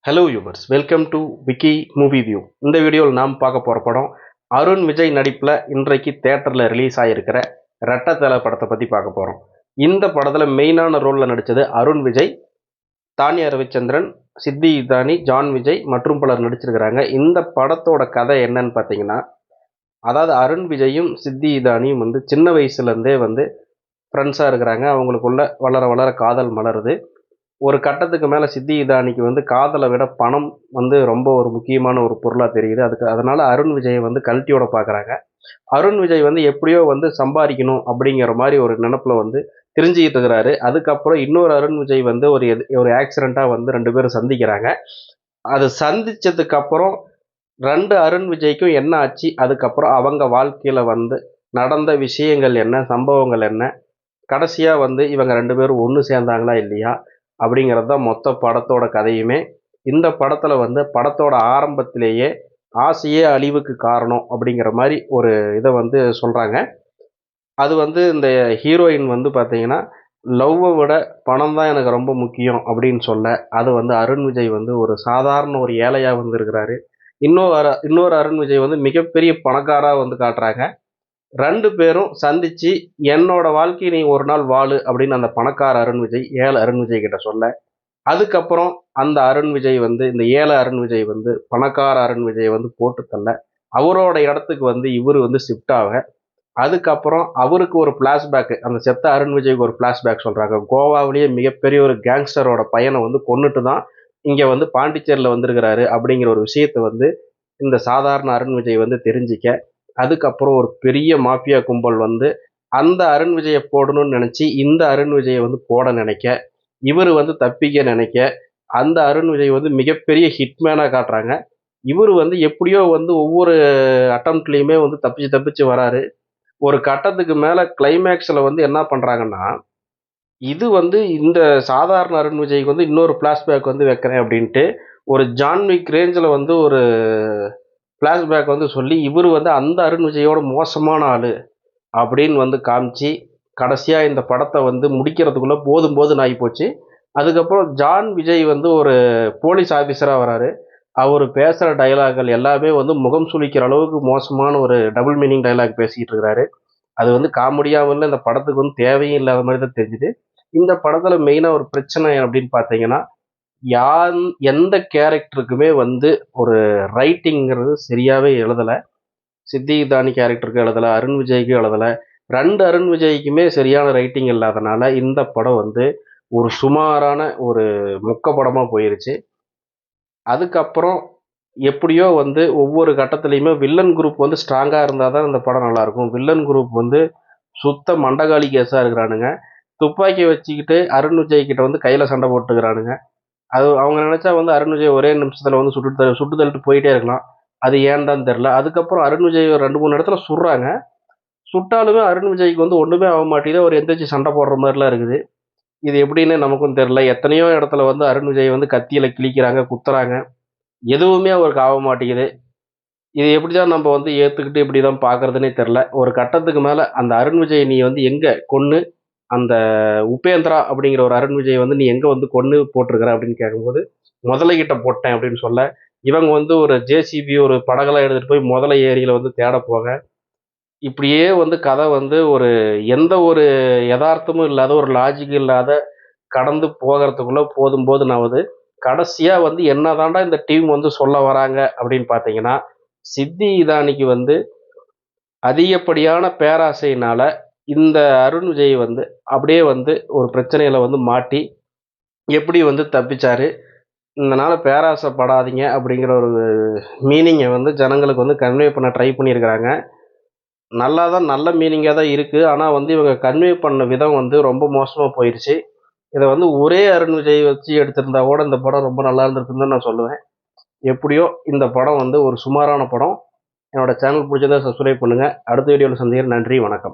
Hello viewers, welcome to Vicky movie view. இந்த வீடியோவில் நாம் பார்க்க போகிற படம் அருண் விஜய் நடிப்பில் இன்றைக்கு தேட்டரில் ரிலீஸ் ஆகியிருக்கிற ரெட்டத்தலை படத்தை பற்றி பார்க்க போகிறோம். இந்த படத்தில் மெயினான ரோலில் நடித்தது அருண் விஜய், தானியா ரவிச்சந்திரன், சித்தி இதானி, ஜான் விஜய் மற்றும் பலர் நடிச்சிருக்கிறாங்க. இந்த படத்தோட கதை என்னன்னு பார்த்தீங்கன்னா, அதாவது அருண் விஜயும் சித்தி இதானியும் சின்ன வயசுலேருந்தே ஃப்ரெண்ட்ஸாக இருக்கிறாங்க. அவங்களுக்குள்ள வளர வளர காதல் மலருது. ஒரு கட்டத்துக்கு மேலே சித்தி இதானிக்கு காதலை விட பணம் ரொம்ப ஒரு முக்கியமான ஒரு பொருளாக தெரியுது. அதனால அருண் விஜயை கல்ட்டியோட பார்க்குறாங்க. அருண் விஜய் எப்படியோ சம்பாதிக்கணும் அப்படிங்கிற மாதிரி ஒரு நினப்பில் தெரிஞ்சுக்கிட்டு இருக்கிறாரு. அதுக்கப்புறம் இன்னொரு அருண் விஜய் ஒரு ஆக்சிடெண்ட்டாக ரெண்டு பேரும் சந்திக்கிறாங்க. அது சந்திச்சதுக்கப்புறம் ரெண்டு அருண் விஜய்க்கும் என்ன ஆச்சு, அதுக்கப்புறம் அவங்க வாழ்க்கையில் நடந்த விஷயங்கள் என்ன, சம்பவங்கள் என்ன, கடைசியாக இவங்க ரெண்டு பேரும் ஒன்று சேர்ந்தாங்களா இல்லையா அப்படிங்கிறது தான் மொத்த படத்தோட கதையுமே. இந்த படத்தில் படத்தோட ஆரம்பத்திலேயே ஆசையே அழிவுக்கு காரணம் அப்படிங்கிற மாதிரி ஒரு இதை சொல்கிறாங்க. அது இந்த ஹீரோயின் பார்த்தீங்கன்னா, லவ்வை விட பணம் தான் எனக்கு ரொம்ப முக்கியம் அப்படின்னு சொல்ல, அது அருண் விஜய் ஒரு சாதாரண ஒரு ஏழையாக இருக்கிறாரு. இன்னொரு அருண் விஜய் மிகப்பெரிய பணக்காராக காட்டுறாங்க. ரெண்டு பேரும் சந்திச்சு என்னோட வாழ்க்கையை நீ ஒரு நாள் வாழு அப்படின்னு அந்த பணக்கார அருண் விஜய் ஏழை அருண் விஜய் கிட்ட சொல்ல, அதுக்கப்புறம் அந்த அருண் விஜய் இந்த ஏழை அருண் விஜய் பணக்கார அருண் விஜய் போட்டு தள்ள அவரோட இடத்துக்கு இவர் ஷிஃப்ட் ஆக, அதுக்கப்புறம் அவருக்கு ஒரு பிளாஷ்பேக், அந்த செத்த அருண் விஜய்க்கு ஒரு பிளாஷ்பேக் சொல்றாங்க. கோவாவிலேயே மிகப்பெரிய ஒரு கேங்ஸ்டரோட பையனை கொன்னுட்டு தான் இங்க பாண்டிச்சேரியில் வந்திருக்கிறாரு அப்படிங்கிற ஒரு விஷயத்தை இந்த சாதாரண அருண் விஜய் தெரிஞ்சிக்க, அதுக்கப்புறம் ஒரு பெரிய மாஃபியா கும்பல் அந்த அருண் விஜயை போடணும்னு நினச்சி இந்த அருண் விஜயை போட நினைக்க, இவர் தப்பிக்க நினைக்க, அந்த அருண் விஜய் மிகப்பெரிய ஹிட்மேனாக காட்டுறாங்க. இவர் எப்படியோ ஒவ்வொரு அட்டம்ப்ட்லேயுமே தப்பிச்சு வராரு. ஒரு கட்டத்துக்கு மேலே கிளைமேக்ஸில் என்ன பண்ணுறாங்கன்னா, இது இந்த சாதாரண அருண் விஜய்க்கு இன்னொரு ஃப்ளாஷ்பேக் வைக்கிறேன் அப்படின்ட்டு ஒரு ஜான்விக் ரேஞ்சில் ஒரு ஃப்ளாஷ்பேக் சொல்லி இவர் அந்த அருண் விஜயோட மோசமான ஆள் அப்படின்னு காமிச்சு, கடைசியாக இந்த படத்தை முடிக்கிறதுக்குள்ளே போதும் ஆகி போச்சு. அதுக்கப்புறம் ஜான் விஜய் ஒரு போலீஸ் ஆஃபீஸராக வராரு. அவர் பேசுகிற டைலாக்கள் எல்லாமே முகம் சுளிக்கிற அளவுக்கு மோசமான ஒரு டபுள் மீனிங் டைலாக் பேசிக்கிட்டு இருக்கிறாரு. அது காமெடியாகவும் இல்லை, இந்த படத்துக்கு தேவையும் இல்லாத மாதிரி தான் தெரிஞ்சுது. இந்த படத்தில் மெயினாக ஒரு பிரச்சனை அப்படின்னு பார்த்தீங்கன்னா, எந்த கேரக்டருக்குமே ஒரு ரைட்டிங்கிறது சரியாகவே எழுதலை. சித்தி இதானி கேரக்டருக்கு எழுதலை, அருண் விஜய்க்கு எழுதலை. ரெண்டு அருண் விஜய்க்குமே சரியான ரைட்டிங் இல்லாதனால இந்த படம் ஒரு சுமாரான ஒரு மொக்க படமாக போயிருச்சு. அதுக்கப்புறம் எப்படியோ ஒவ்வொரு கட்டத்துலையுமே வில்லன் குரூப் ஸ்ட்ராங்காக இருந்தால் தான் இந்த படம் நல்லாயிருக்கும். வில்லன் குரூப் சுத்த மண்டகாளி கேஸாக இருக்கிறானுங்க. துப்பாக்கி வச்சுக்கிட்டு அருண் விஜய் கிட்ட கையில் சண்டை போட்டுக்கிறானுங்க. அது அவங்க நினச்சா அருண் விஜய் ஒரே நிமிஷத்தில் சுட்டு தள்ளிட்டு போயிட்டே இருக்கலாம். அது ஏன்டான்னு தெரில. அதுக்கப்புறம் அருண் விஜய் ரெண்டு மூணு இடத்துல சுடுறாங்க. சுட்டாலுமே அருண் விஜய்க்கு ஒன்றுமே ஆக மாட்டேங்குது. அவர் எந்திரிச்சு சண்டை போடுற மாதிரிலாம் இருக்குது. இது எப்படின்னு நமக்கும் தெரில. எத்தனையோ இடத்துல அருண் விஜய் கத்தியில் கிழிக்கிறாங்க, குத்துறாங்க. எதுவுமே அவருக்கு ஆக மாட்டேங்குது. இது எப்படி தான் நம்ம ஏற்றுக்கிட்டு இப்படி தான் பார்க்குறதுனே தெரில. ஒரு கட்டத்துக்கு மேலே அந்த அருண் விஜய் நீ எங்கே கொன்று அந்த உபேந்திரா அப்படிங்கிற ஒரு அருண் விஜய் நீ எங்கே கொன்று போட்டிருக்கிற அப்படின்னு கேட்கும்போது, முதலைகிட்ட போட்டேன் அப்படின்னு சொல்ல, இவங்க ஒரு ஜேசிபி ஒரு படகெல்லாம் எடுத்துகிட்டு போய் முதலை ஏரியில் தேட போக, இப்படியே கதை ஒரு எந்த ஒரு யதார்த்தமும் இல்லாத, ஒரு லாஜிக் இல்லாத கடந்து போகிறதுக்குள்ளே போதும் ஆகுது. கடைசியாக என்ன தாண்டா இந்த டீம் சொல்ல வராங்க அப்படின்னு பார்த்தீங்கன்னா, சித்தி இதானிக்கு அதிகப்படியான பேராசையினால் இந்த அருண் விஜய் அப்படியே ஒரு பிரச்சனையில் மாட்டி எப்படி தப்பிச்சாரு. இதனால் பேராசைப்படாதீங்க அப்படிங்கிற ஒரு மீனிங்கை ஜனங்களுக்கு கன்வே பண்ண ட்ரை பண்ணியிருக்கிறாங்க. நல்ல மீனிங்காக தான் இருக்குது. ஆனால் இவங்க கன்வே பண்ண விதம் ரொம்ப மோசமாக போயிடுச்சு. இதை ஒரே அருண் விஜய் வச்சு எடுத்திருந்தா கூட இந்த படம் ரொம்ப நல்லா இருந்திருக்குன்னு தான் நான் சொல்லுவேன். எப்படியோ இந்த படம் ஒரு சுமாரான படம். என்னோட சேனல் பிடிச்சதை சப்ஸ்கிரைப் பண்ணுங்கள். அடுத்த வீடியோவில் சந்திக்கிறேன். நன்றி, வணக்கம்.